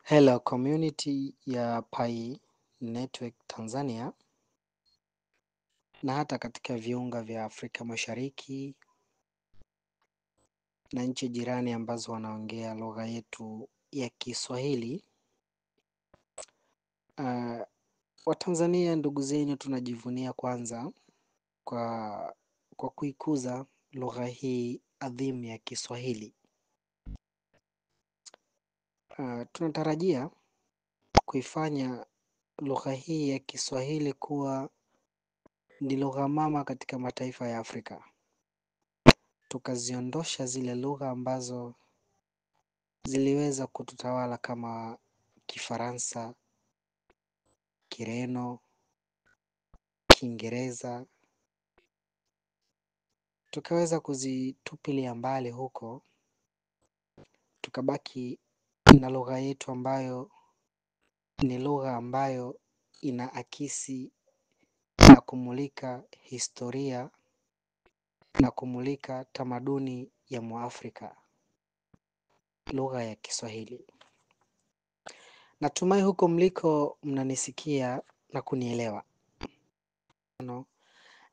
Hello community ya Pi Network Tanzania na hata katika viunga vya Afrika Mashariki na nchi jirani ambazo wanaongea lugha yetu ya Kiswahili. Watanzania ndugu zenu, tunajivunia kwanza kwa kuikuza lugha hii adhimu ya Kiswahili. Tunatarajia kuifanya lugha hii ya Kiswahili kuwa ni lugha mama katika mataifa ya Afrika. Tukaziondosha zile lugha ambazo ziliweza kututawala kama Kifaransa, Kireno, Kiingereza. Tukaweza kuzitupilia mbali huko, tukabaki na lugha yetu ambayo ni lugha ambayo inaakisi na kumulika historia na kumulika tamaduni ya Mwafrika, lugha ya Kiswahili. Natumai huko mliko mnanisikia na kunielewa.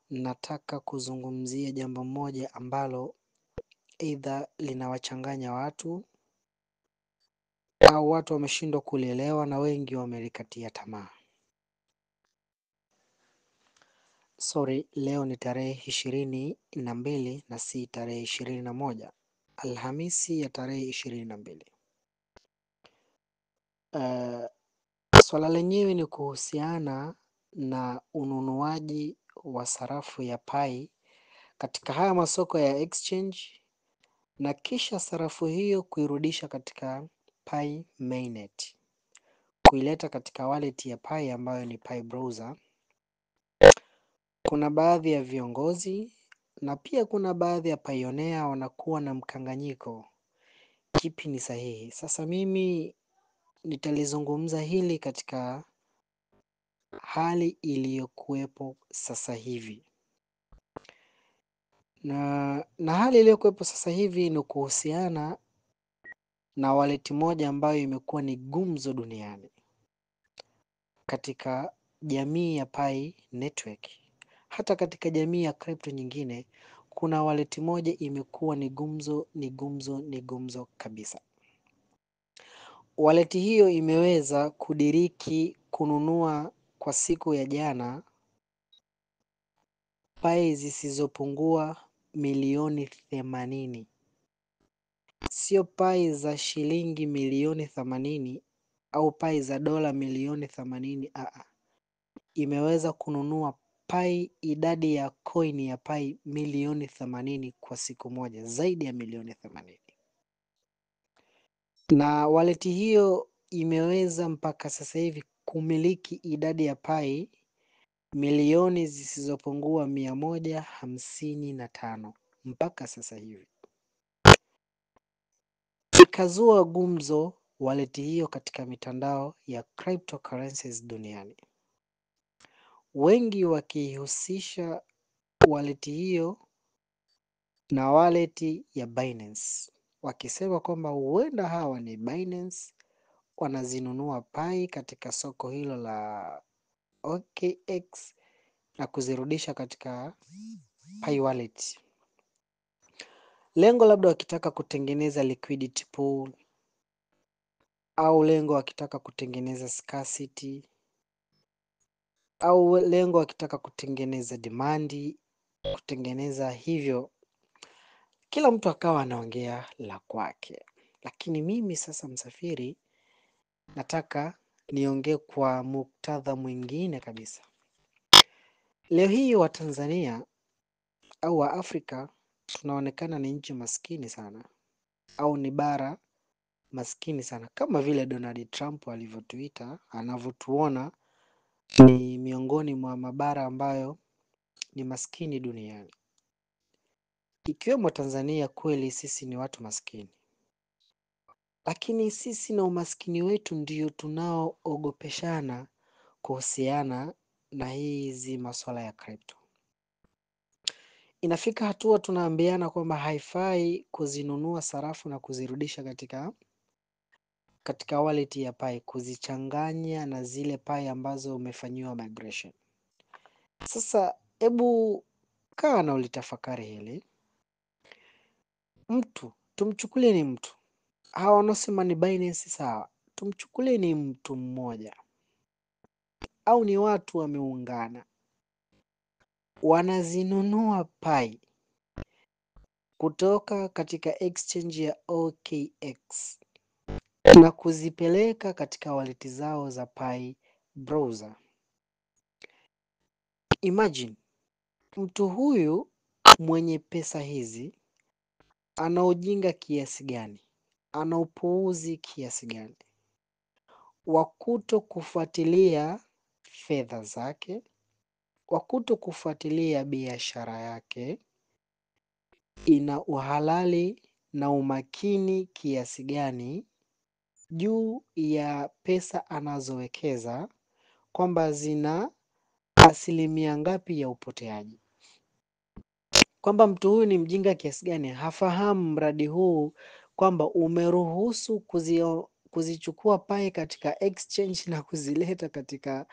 Nataka kuzungumzia jambo moja ambalo aidha linawachanganya watu au watu wameshindwa kulielewa na wengi wamelikatia tamaa. Leo ni tarehe 22 na si tarehe 21. Alhamisi ya tarehe 22. Swala lenyewe ni kuhusiana na ununuaji wa sarafu ya Pi katika haya masoko ya exchange na kisha sarafu hiyo kuirudisha katika Pi mainnet, kuileta katika wallet ya Pi ambayo ni Pi browser. Kuna baadhi ya viongozi na pia kuna baadhi ya pioneer wanakuwa na mkanganyiko, kipi ni sahihi. Sasa mimi nitalizungumza hili katika hali iliyokuwepo sasa hivi. Na hali iliyokuwepo sasa hivi ni kuhusiana na wallet moja ambayo imekuwa ni gumzo duniani katika jamii ya Pi Network. Hata katika jamii ya crypto nyingine kuna wallet moja imekuwa ni gumzo kabisa. Wallet hiyo imeweza kudiriki kununua kwa siku ya jana Pi zisizopungua milioni 80. Sio Pi za shilingi milioni 80 au Pi za dola milioni 80. Imeweza kununua Pi, idadi ya coin ya Pi milioni 80 kwa siku moja, zaidi ya milioni 80. Na wallet hiyo imeweza mpaka sasa hivi kumiliki idadi ya Pi milioni zisizopungua 155 mpaka sasa hivi. Ikazua gumzo wallet hiyo katika mitandao ya cryptocurrencies duniani, wengi wakihusisha wallet hiyo na wallet ya Binance, wakisema kwamba huenda hawa ni Binance wanazinunua Pi katika soko hilo la OKX na kuzirudisha katika Pi wallet. Lengo labda wakitaka kutengeneza liquidity pool au lengo wakitaka kutengeneza scarcity au lengo wakitaka kutengeneza demand, kutengeneza hivyo. Kila mtu akawa anaongea la kwake. Lakini mimi sasa Msafiri nataka niongee kwa muktadha mwingine kabisa. Leo hii wa Tanzania au wa Afrika tunaonekana ni nchi maskini sana, au ni bara maskini sana, kama vile Donald Trump alivyotuita, anavyotuona ni miongoni mwa mabara ambayo ni maskini duniani. Ikiwemo Tanzania, kweli sisi ni watu maskini. Lakini sisi na umaskini wetu ndio tunaoogopeshana kuhusiana na hizi masuala ya crypto. Inafika hatua tunaambiana kwamba haifai kuzinunua sarafu na kuzirudisha katika katika wallet ya Pi kuzichanganya na zile Pi ambazo umefanyiwa migration. Sasa hebu kaa na ulitafakari hili. Mtu, tumchukulie ni mtu. Hawa wanaosema ni Binance sawa. Tumchukulie ni mtu mmoja. Au ni watu wameungana. Wanazinunua Pi kutoka katika exchange ya OKX na kuzipeleka katika wallet zao za Pi browser. Imagine, mtu huyu mwenye pesa hizi ana ujinga kiasi gani? Ana upuuzi kiasi gani wa kuto kufuatilia fedha zake, wa kuto kufuatilia biashara yake ina uhalali na umakini kiasi gani juu ya pesa anazowekeza, kwamba zina asilimia ngapi ya upoteaji. Kwamba mtu huyu ni mjinga kiasi gani, hafahamu mradi huu kwamba umeruhusu kuzichukua Pi katika exchange na kuzileta katika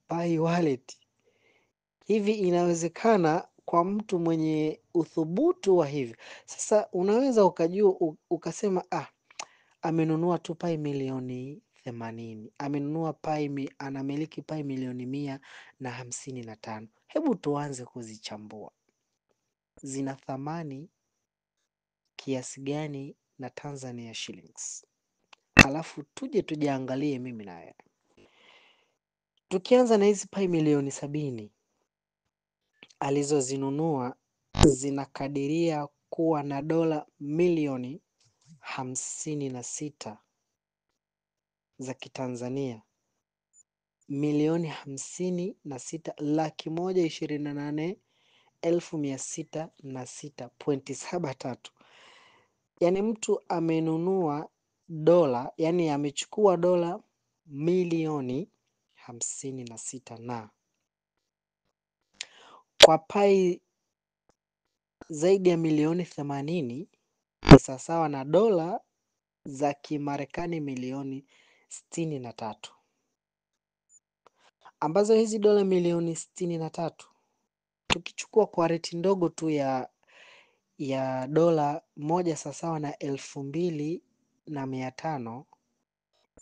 Pi wallet. Hivi inawezekana kwa mtu mwenye uthubutu wa hivi? Sasa unaweza ukajua ukasema amenunua tu Pi milioni 80, amenunua Pi, anamiliki Pi milioni 155. Hebu tuanze kuzichambua, zina thamani kiasi gani na Tanzania shillings, alafu tuje tujiangalie mimi na wewe. Tukianza na hizi Pi milioni 70 alizozinunua, zinakadiria kuwa na dola milioni 56 za Kitanzania, milioni 56,128,606.73. Yaani mtu amenunua dola, yani amechukua dola milioni 56 na kwa Pi zaidi ya milioni 80 ni sawasawa na dola za Kimarekani milioni 63, ambazo hizi dola milioni 63 tukichukua kwa reti ndogo tu ya dola moja sawasawa na 2,500,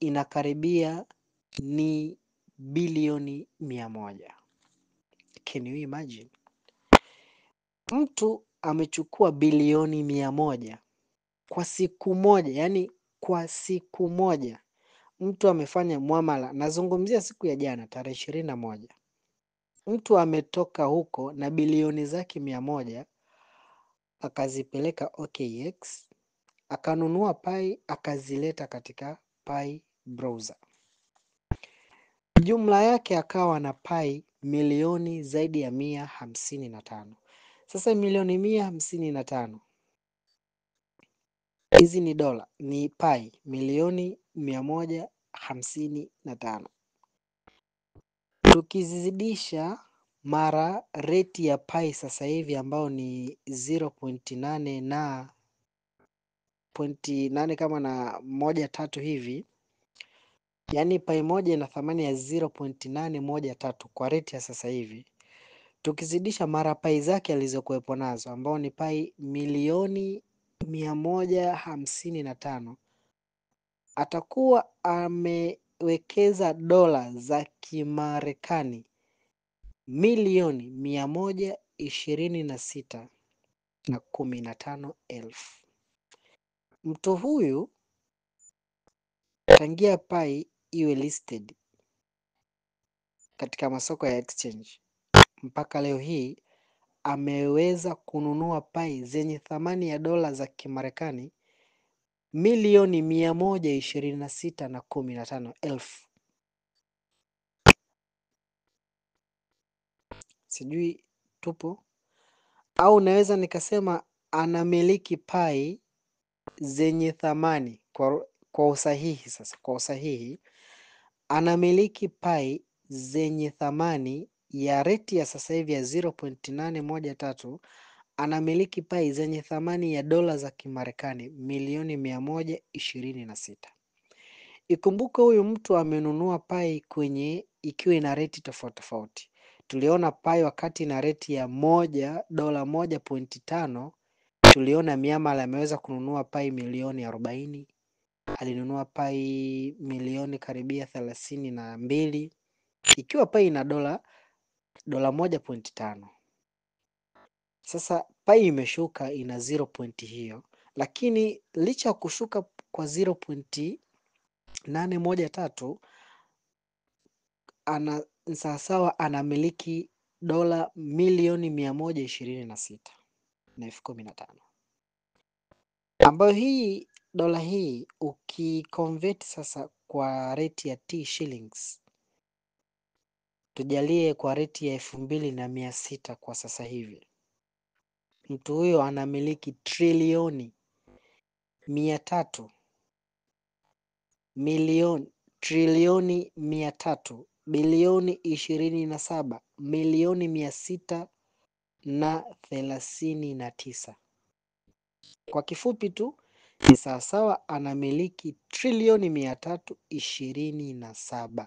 inakaribia ni bilioni 100. Can you imagine? Mtu amechukua bilioni 100 kwa siku moja, yani kwa siku moja mtu amefanya muamala. Nazungumzia siku ya jana tarehe 21. Mtu ametoka huko na bilioni zake 100 akazipeleka OKX, akanunua Pi akazileta katika Pi browser. Jumla yake akawa na Pi milioni zaidi ya 155. Sasa milioni 155 hizi ni dola, ni Pi milioni 155. Tukizizidisha mara reti ya Pi sasa hivi ambao ni 0.8 na 0.8 kama na 13 hivi, yaani Pi moja ina thamani ya 0.813 kwa reti ya sasa hivi. Tukizidisha mara Pi zake alizokuwepo nazo ambao ni Pi milioni 155, atakuwa amewekeza dola za Kimarekani milioni 126,015. Mtu huyu tangia Pi iwe listed katika masoko ya exchange mpaka leo hii ameweza kununua Pi zenye thamani ya dola za Kimarekani milioni 126,015. Sijui tupo? Au naweza nikasema anamiliki Pi zenye thamani kwa usahihi. Sasa kwa usahihi, anamiliki Pi zenye thamani ya reti ya sasa hivi ya 0.813, anamiliki Pi zenye thamani ya dola za Kimarekani milioni 126. Ikumbuke huyu mtu amenunua pai kwenye ikiwa ina reti tofauti tofauti. Tuliona pai wakati ina reti ya $1.5. Tuliona miamala ameweza kununua pai milioni 40. Alinunua pai milioni karibia 32 ikiwa pai ina $1.5. Sasa pai imeshuka ina 0 hiyo, lakini licha ya kushuka kwa 0.813 ana sawasawa anamiliki $1,126,015 ambayo hii dola hii ukiconvert sasa kwa rate ya T shillings, tujalie kwa rate ya 2,600 kwa sasa hivi, mtu huyo anamiliki trilioni 300 bilioni 27,639,000. Kwa kifupi tu ni sawasawa anamiliki trilioni 327.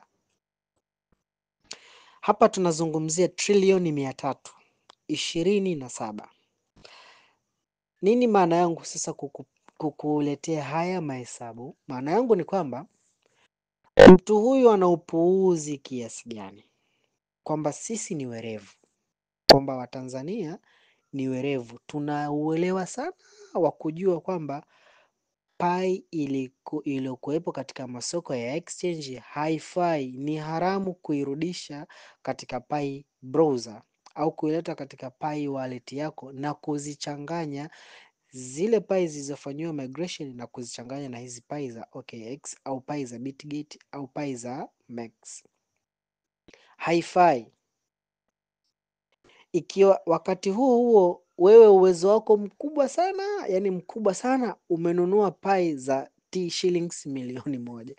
Hapa tunazungumzia trilioni 327. Nini maana yangu sasa kukuletea haya mahesabu? Maana yangu ni kwamba mtu huyu ana upuuzi kiasi gani, kwamba sisi ni werevu, kwamba Watanzania ni werevu, tunauelewa sana wa kujua kwamba pai iliyokuwepo katika masoko ya exchange haifai, ni haramu kuirudisha katika pai browser au kuileta katika pai wallet yako na kuzichanganya zile pai zilizofanyiwa migration na kuzichanganya na hizi pai za OKX au pai za Bitget au pai za MEX. Haifai. Ikiwa wakati huo wewe uwezo wako mkubwa sana, yani mkubwa sana, umenunua pai za T shillings milioni 1.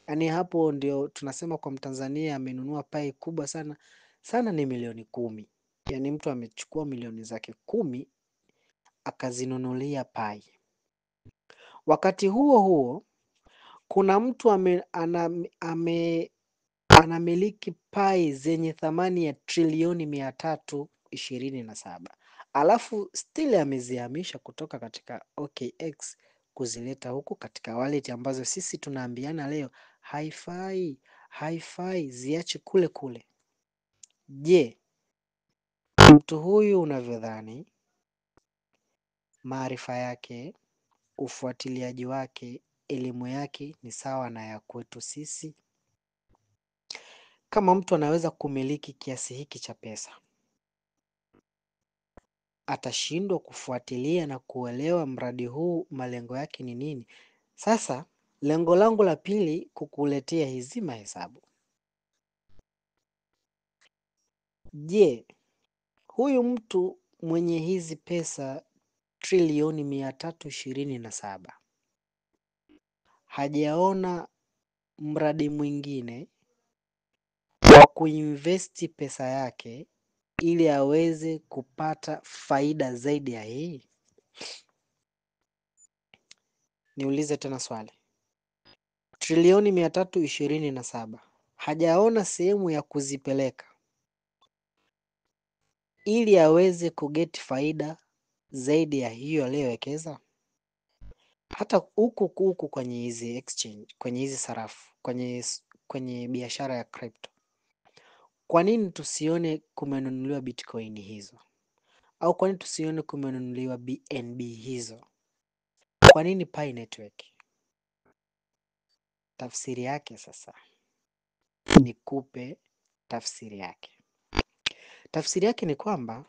Yani hapo ndio tunasema kwa Mtanzania amenunua pai kubwa sana sana ni milioni 10. Yani mtu amechukua milioni zake 10 akazinunulia pai. Wakati huo kuna mtu anamiliki pai zenye thamani ya trilioni 327, alafu still amezihamisha kutoka katika OKX kuzileta huku katika wallet ambazo sisi tunaambiana leo haifai, ziache kule kule. Je, mtu huyu unavyodhani maarifa yake, ufuatiliaji wake, elimu yake ni sawa na ya kwetu sisi? Kama mtu anaweza kumiliki kiasi hiki cha pesa, atashindwa kufuatilia na kuelewa mradi huu malengo yake ni nini? Sasa lengo langu la pili kukuletea hizi mahesabu. Je, huyu mtu mwenye hizi pesa trilioni 327 hajaona mradi mwingine wa kuinvesti pesa yake ili aweze kupata faida zaidi ya hii? Niulize tena swali. Trilioni 327 hajaona sehemu ya kuzipeleka ili aweze kugeti faida zaidi ya hiyo aliyowekeza? Hata huku kwenye hizi exchange, kwenye hizi sarafu, kwenye biashara ya crypto, kwa nini tusione kumenunuliwa bitcoin hizo? Au kwa nini tusione kumenunuliwa BNB hizo? Kwa nini Pi Network? Tafsiri yake sasa nikupe tafsiri yake. Tafsiri yake ni kwamba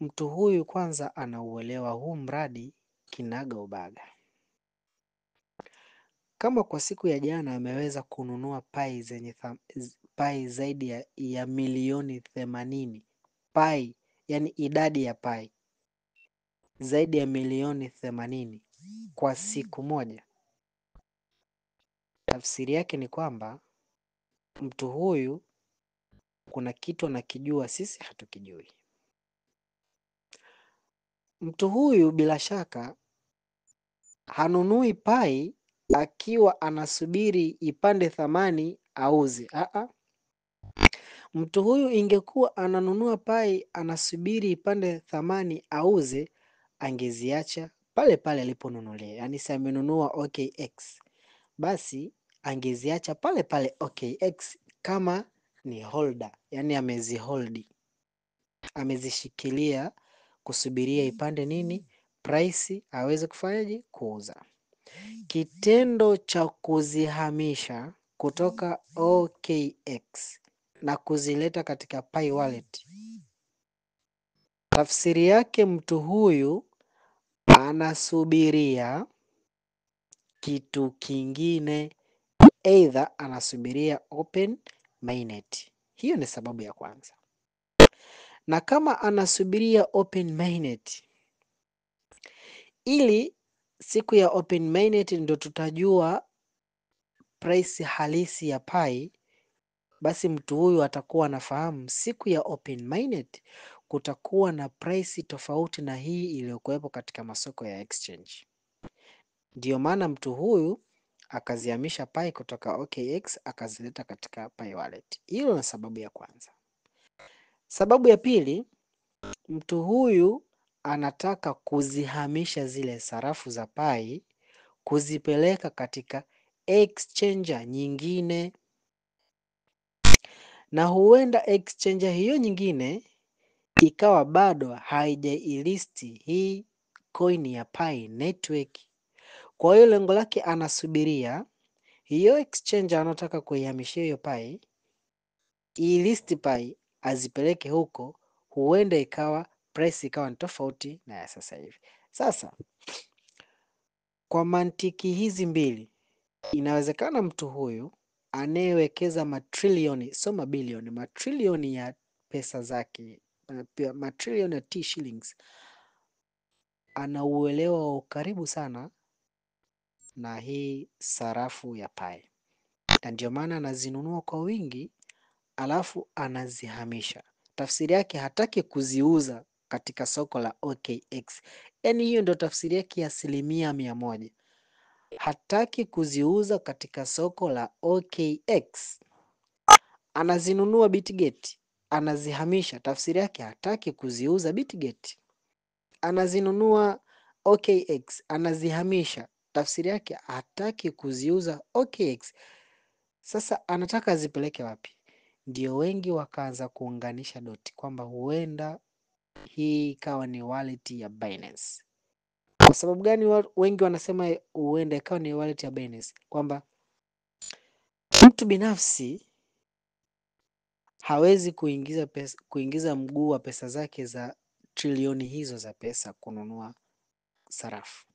mtu huyu kwanza anauelewa huu mradi kinaga ubaga. Kama kwa siku ya jana ameweza kununua pai zenye pai zaidi ya milioni 80. Pai, yani idadi ya pai zaidi ya milioni 80 kwa siku moja. Tafsiri yake ni kwamba mtu huyu kuna kitu anakijua sisi hatukijui. Mtu huyu bila shaka hanunui pai akiwa anasubiri ipande thamani auze. Mtu huyu ingekuwa ananunua pai anasubiri ipande thamani auze, angeziacha pale pale aliponunulia. Yaani si amenunua OKX, basi angeziacha pale pale OKX kama ni holder, yaani ameziholdi, amezishikilia kusubiria ipande nini, price aweze kufanyaje, kuuza. Kitendo cha kuzihamisha kutoka OKX na kuzileta katika Pi Wallet, tafsiri yake mtu huyu anasubiria kitu kingine, either anasubiria open mainnet. Hiyo ni sababu ya kwanza. Na kama anasubiria open mainnet, ili siku ya open mainnet ndo tutajua price halisi ya Pi, basi mtu huyu atakuwa anafahamu siku ya open mainnet kutakuwa na price tofauti na hii iliyokuwepo katika masoko ya exchange. Ndio maana mtu huyu akazihamisha Pi kutoka OKX akazileta katika Pi Wallet. Hilo ni sababu ya kwanza. Sababu ya pili, mtu huyu anataka kuzihamisha zile sarafu za Pi kuzipeleka katika exchanger nyingine, na huenda exchanger hiyo nyingine ikawa bado haijailisti hii coin ya Pi network. Kwa hiyo lengo lake anasubiria hiyo exchange anataka kuihamishia hiyo Pi ilist Pi azipeleke huko, huenda ikawa price ikawa ni tofauti na ya sasa hivi. Sasa kwa mantiki hizi mbili, inawezekana mtu huyu anayewekeza matrilioni, sio mabilioni, matrilioni ya pesa zake, matrilioni ya T-shillings, ana uelewa wa ukaribu sana na hii sarafu ya Pi, na ndio maana anazinunua kwa wingi alafu anazihamisha. Tafsiri yake hataki kuziuza katika soko la OKX. Yaani hiyo ndio tafsiri yake ya 100%. Hataki kuziuza katika soko la OKX. Anazinunua Bitget, anazihamisha. Tafsiri yake hataki kuziuza Bitget. Anazinunua OKX, anazihamisha. Tafsiri yake hataki kuziuza OKX. Sasa anataka azipeleke wapi? Ndio wengi wakaanza kuunganisha doti kwamba huenda hii ikawa ni wallet ya Binance. Kwa sababu gani wengi wanasema huenda ikawa ni wallet ya Binance? Kwamba mtu binafsi hawezi kuingiza mguu wa pesa zake za trilioni hizo za pesa kununua sarafu,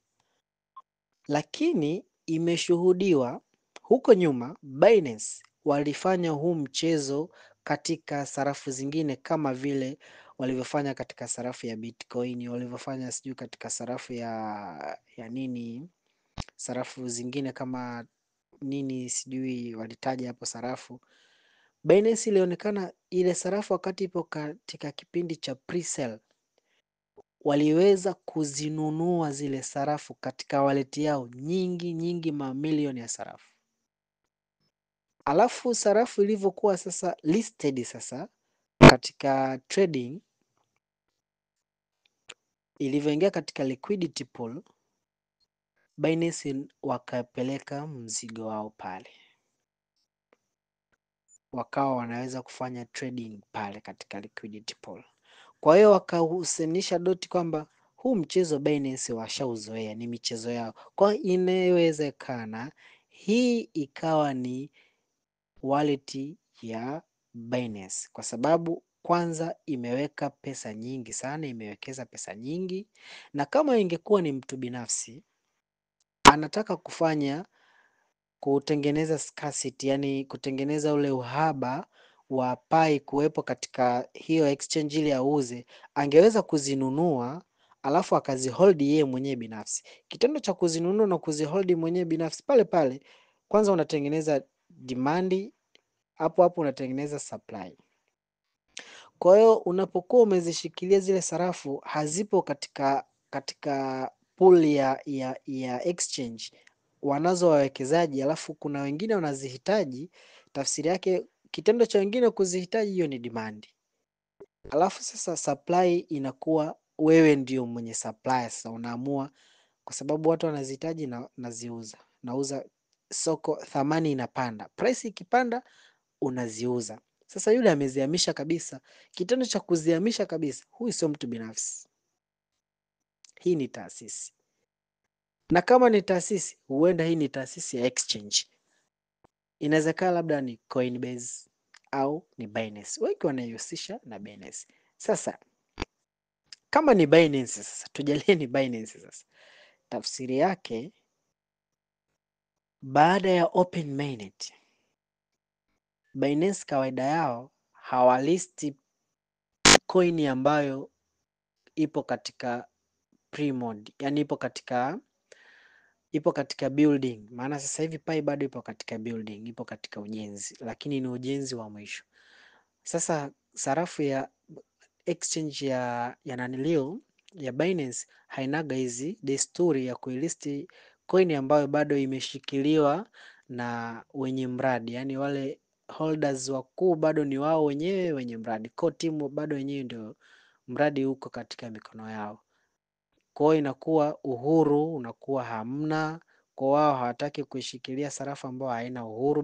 lakini imeshuhudiwa huko nyuma Binance walifanya huu mchezo katika sarafu zingine kama vile walivyofanya katika sarafu ya Bitcoin, walivyofanya sijui katika sarafu ya nini, sarafu zingine kama nini sijui walitaja hapo sarafu. Binance ilionekana ile sarafu wakati ipo katika kipindi cha pre-sale, waliweza kuzinunua zile sarafu katika wallet yao nyingi, mamilioni ya sarafu. Alafu sarafu ilivyokuwa sasa listed sasa katika trading, ilivyoingia katika liquidity pool, Binance wakapeleka mzigo wao pale, wakawa wanaweza kufanya trading pale katika liquidity pool. Kwa hiyo wakahusinisha doti kwamba huu mchezo Binance washauzoea, ni michezo yao. Kwa hiyo inawezekana hii ikawa ni wallet ya Binance kwa sababu kwanza imeweka pesa nyingi sana, imewekeza pesa nyingi, na kama ingekuwa ni mtu binafsi anataka kutengeneza scarcity, yani kutengeneza ule uhaba wa Pi kuwepo katika hiyo exchange ili auze, angeweza kuzinunua alafu akazihold yeye mwenyewe binafsi. Kitendo cha kuzinunua na kuzihold mwenyewe binafsi, pale pale kwanza unatengeneza demand, hapo hapo unatengeneza supply. Kwa hiyo unapokuwa umezishikilia zile sarafu hazipo katika pool ya exchange, wanazo wawekezaji, alafu kuna wengine wanazihitaji, tafsiri yake kitendo cha wengine kuzihitaji, hiyo ni demand. Alafu sasa supply inakuwa wewe ndio mwenye supply. Sasa unaamua, kwa sababu watu wanazihitaji na naziuza, nauza, soko thamani inapanda, price ikipanda unaziuza. Sasa yule amezihamisha kabisa. Kitendo cha kuzihamisha kabisa, huyu sio mtu binafsi, hii ni taasisi. Na kama ni taasisi, huenda hii ni taasisi ya exchange. Inawezekana labda ni Coinbase au ni Binance, wengi wanaihusisha na Binance. Sasa kama ni Binance, sasa tujalie ni Binance. Sasa tafsiri yake, baada ya open mainnet, Binance kawaida yao hawalisti coin ambayo ipo katika pre-mode, yani ipo katika building. Maana sasa hivi Pi bado ipo katika building, ipo katika ujenzi, lakini ni ujenzi wa mwisho. Sasa sarafu ya exchange ya nanilio ya Binance hainaga hizi desturi ya kuilisti coin ambayo bado imeshikiliwa na wenye mradi, yani wale holders wakuu bado ni wao wenyewe wenye mradi, core team bado wenyewe ndio mradi uko katika mikono yao. Kwa hiyo inakuwa uhuru unakuwa hamna, kwa wao hawataki kuishikilia sarafu ambayo haina uhuru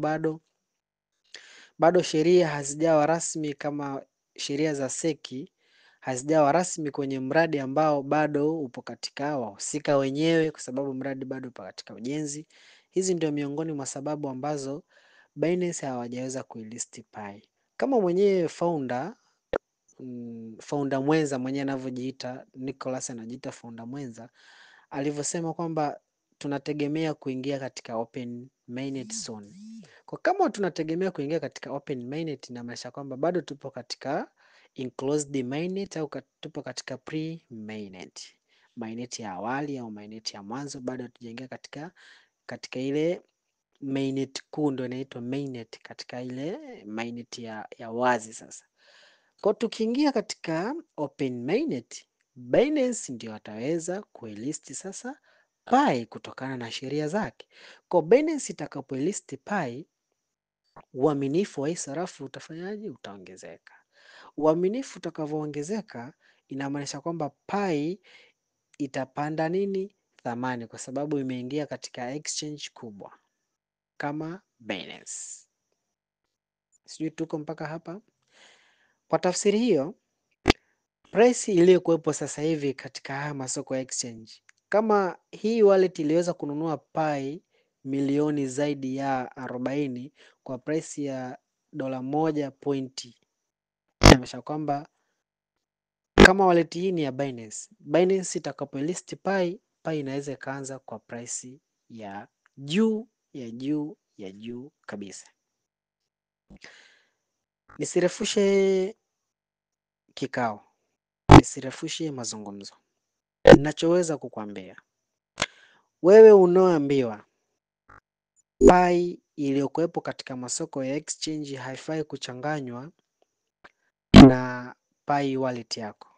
bado sheria hazijawa rasmi, kama sheria za seki hazijawa rasmi kwenye mradi ambao bado upo katika wahusika wenyewe, kwa sababu mradi bado upo katika ujenzi. Hizi ndio miongoni mwa sababu ambazo Binance hawajaweza kuilisti Pi. Kama mwenyewe founder mwenza mwenyewe anavyojiita, Nicholas anajiita founder mwenza, alivyosema kwamba tunategemea kuingia katika open mainnet soon. Kwa kama tunategemea kuingia katika open mainnet, inamaanisha kwamba bado tupo katika enclosed mainnet au tupo katika pre mainnet, mainnet ya awali au mainnet ya mwanzo, bado hatujaingia katika ile mainnet kuu, ndio inaitwa mainnet, katika ile mainnet ya wazi. Sasa kwa tukiingia katika open mainnet, Binance ndio ataweza kuilisti sasa Pi kutokana na sheria zake. Kwa Binance itakapoilisti Pi, uaminifu wa hii sarafu utafanyaje? Utaongezeka. Uaminifu utakavyoongezeka, inamaanisha kwamba Pi itapanda nini? Thamani, kwa sababu imeingia katika exchange kubwa kama Binance. Sijui tuko mpaka hapa? Kwa tafsiri hiyo, price iliyokuwepo sasa hivi katika haya masoko ya exchange, kama hii wallet iliweza kununua Pi milioni zaidi ya 40 kwa price ya $1, inamaanisha kwamba kama wallet hii ni ya Binance itakapolist Pi inaweza ikaanza kwa price ya juu ya juu ya juu kabisa. Nisirefushe kikao, nisirefushe mazungumzo. Ninachoweza kukwambia wewe, unaoambiwa Pi iliyokuwepo katika masoko ya exchange haifai kuchanganywa na Pi wallet yako.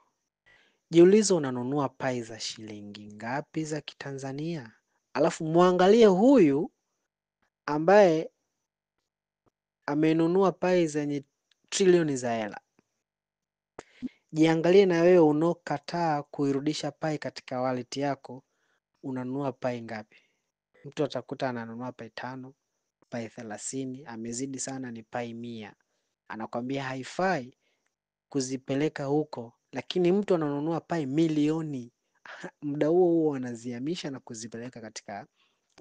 Jiulize, unanunua Pi za shilingi ngapi za Kitanzania? Alafu muangalie huyu ambaye amenunua Pi zenye trilioni za hela. Jiangalie na wewe unaokataa kuirudisha Pi katika wallet yako, unanunua Pi ngapi? Mtu atakuta ananunua Pi 5, Pi 30, amezidi sana ni Pi 100. Anakwambia haifai kuzipeleka huko, lakini mtu ananunua Pi milioni. Muda huo huo anazihamisha na kuzipeleka katika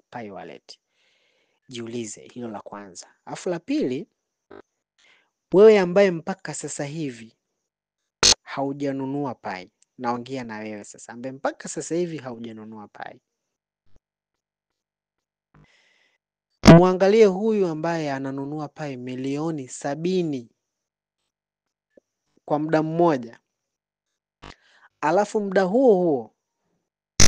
Pi wallet. Jiulize hilo la kwanza. Alafu la pili, wewe ambaye mpaka sasa hivi haujanunua Pi, naongea na wewe sasa ambaye mpaka sasa hivi haujanunua Pi. Muangalie huyu ambaye ananunua Pi milioni 70 kwa muda mmoja, alafu muda huo huo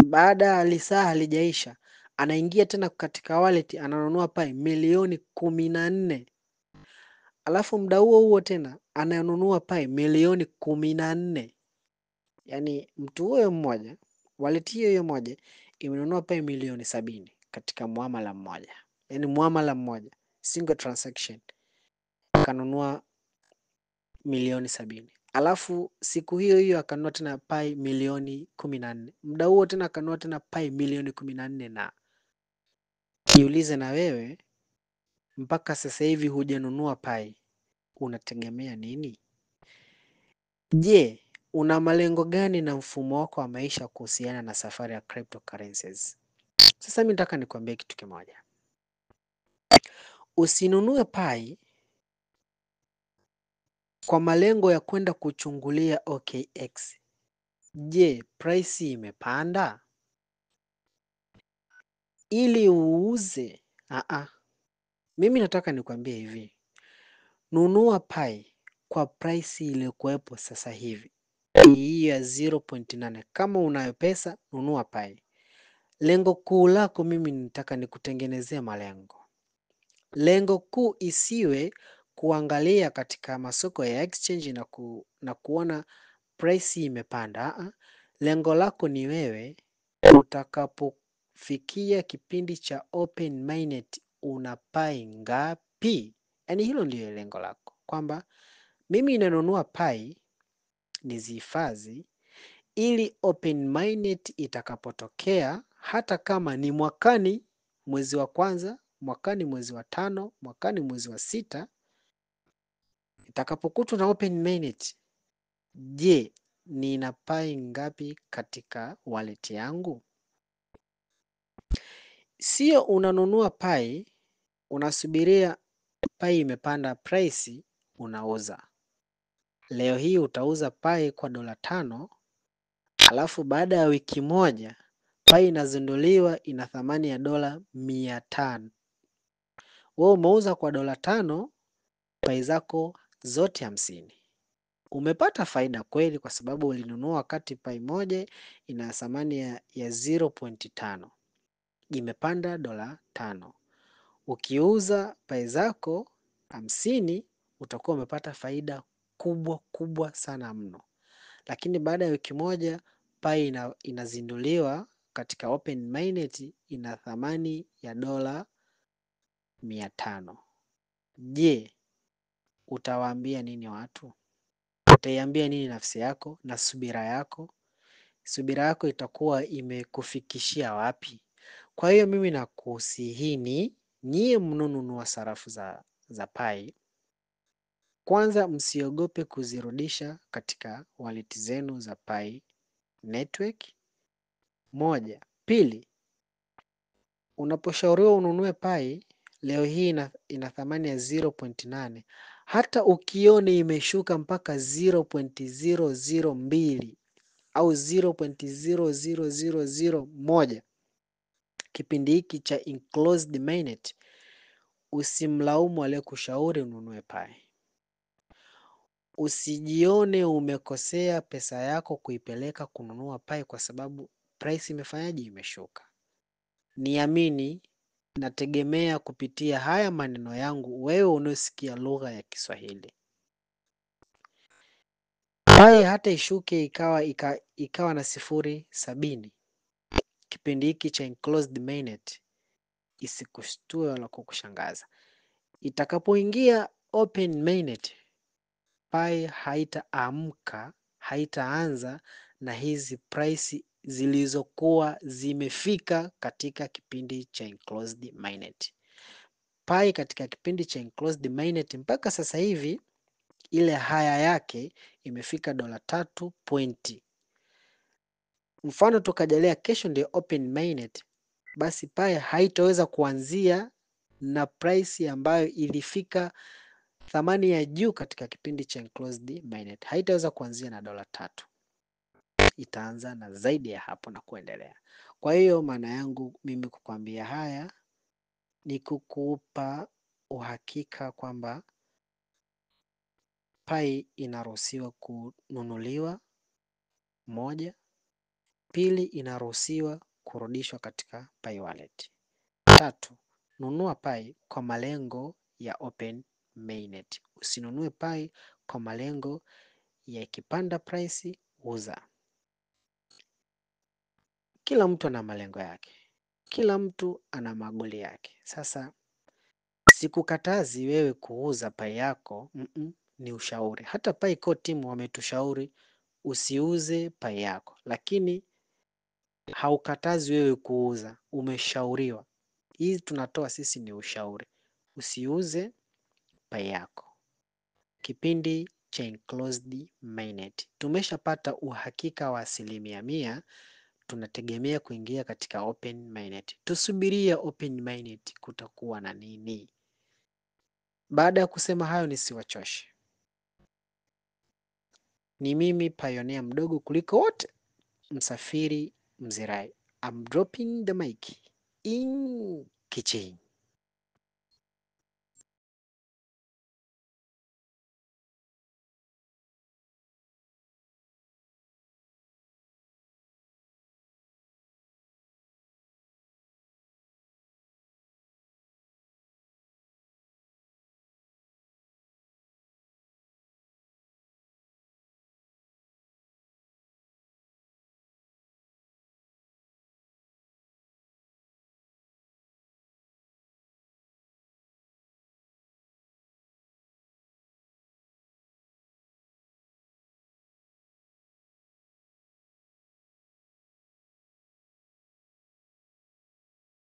baada ya lisaa halijaisha anaingia tena katika wallet ananunua Pi milioni 14, alafu muda huo huo tena ananunua Pi milioni 14. Yani mtu huyo mmoja, wallet hiyo moja imenunua Pi milioni 70 katika muamala mmoja, yaani muamala mmoja, single transaction, akanunua milioni 70. Alafu siku hiyo hiyo akanunua tena pai milioni 14. Muda huo tena akanunua tena pai milioni 14. Na jiulize na wewe, mpaka sasa hivi hujanunua pai, unategemea nini? Je, una malengo gani na mfumo wako wa maisha kuhusiana na safari ya cryptocurrencies? Sasa mimi nataka nikwambie kitu kimoja. Usinunue pai kwa malengo ya kwenda kuchungulia OKX. Je, price imepanda ili uuze? Mimi nataka nikwambie hivi. Nunua pai kwa price iliyokuwepo sasa hivi, hii ya 0.8. Kama unayo pesa, nunua pai. Lengo kuu lako mimi nitaka nikutengenezea malengo. Lengo kuu isiwe kuangalia katika masoko ya exchange na kuona price imepanda. Lengo lako ni wewe utakapofikia kipindi cha open mainnet una pai ngapi? Yaani hilo ndio lengo lako, kwamba mimi ninanunua pai nizihifadhi ili open mainnet itakapotokea, hata kama ni mwakani mwezi wa kwanza, mwakani mwezi wa tano, mwakani mwezi wa sita, itakapokutwa na open mainnet, je, nina pai ngapi katika wallet yangu? Sio unanunua pai unasubiria pai imepanda price unauza. Leo hii utauza pai kwa $5, alafu baada ya wiki moja pai inazinduliwa ina thamani ya $500. Wewe umeuza kwa $5 pai zako zote 50. Umepata faida kweli, kwa sababu ulinunua wakati pai moja ina thamani ya 0.5, imepanda $5. Ukiuza pai zako 50 utakuwa umepata faida kubwa sana mno. Lakini baada ya wiki moja pai inazinduliwa katika open mainnet ina thamani ya $500. Je, utawaambia nini watu? Utaiambia nini nafsi yako na subira yako? Subira yako itakuwa imekufikishia wapi? Kwa hiyo mimi nakusihini nyie mnaonunua sarafu za pai, kwanza msiogope kuzirudisha katika wallet zenu za pai network. Moja. Pili, unaposhauriwa ununue pai leo hii ina thamani ya 0.8, hata ukione imeshuka mpaka 0.002 au 0.00001 kipindi hiki cha enclosed mainnet, usimlaumu aliyekushauri ununue pai. Usijione umekosea pesa yako kuipeleka kununua pai kwa sababu price imefanyaje, imeshuka. Niamini, nategemea kupitia haya maneno yangu wewe unaosikia lugha ya Kiswahili, pai hata ishuke ikawa na 0.70 kipindi hiki cha enclosed mainnet, isikushtue wala kukushangaza. Itakapoingia open mainnet, pai haitaamka, haitaanza na hizi price zilizokuwa zimefika katika kipindi cha enclosed mainnet. Pai katika kipindi cha enclosed mainnet mpaka sasa hivi ile haya yake imefika $3. Mfano tukajalia kesho ndio open mainnet, basi pai haitaweza kuanzia na price ambayo ilifika thamani ya juu katika kipindi cha enclosed mainnet, haitaweza kuanzia na $3. Itaanza na zaidi ya hapo na kuendelea. Kwa hiyo maana yangu mimi kukwambia haya ni kukupa uhakika kwamba pai inaruhusiwa kununuliwa, moja. Pili, inaruhusiwa kurudishwa katika pai wallet. 3, nunua pai kwa malengo ya open mainnet. Usinunue pai kwa malengo ya ikipanda price uza. Kila mtu ana malengo yake. Kila mtu ana magoli yake. Sasa sikukatazi wewe kuuza pai yako, ni ushauri. Hata Pai Core Team wametushauri usiuze pai yako, lakini haukatazi wewe kuuza, umeshauriwa. Hii tunatoa sisi ni ushauri, usiuze pai yako. Kipindi cha Enclosed Mainnet tumeshapata uhakika wa 100%. Tunategemea kuingia katika Open Mainnet. Tusubirie Open Mainnet kutakuwa na nini. Baada ya kusema hayo, nisiwachoshe. Ni mimi pioneer mdogo kuliko wote, Msafiri Mzirai. I'm dropping the mic in Kiching.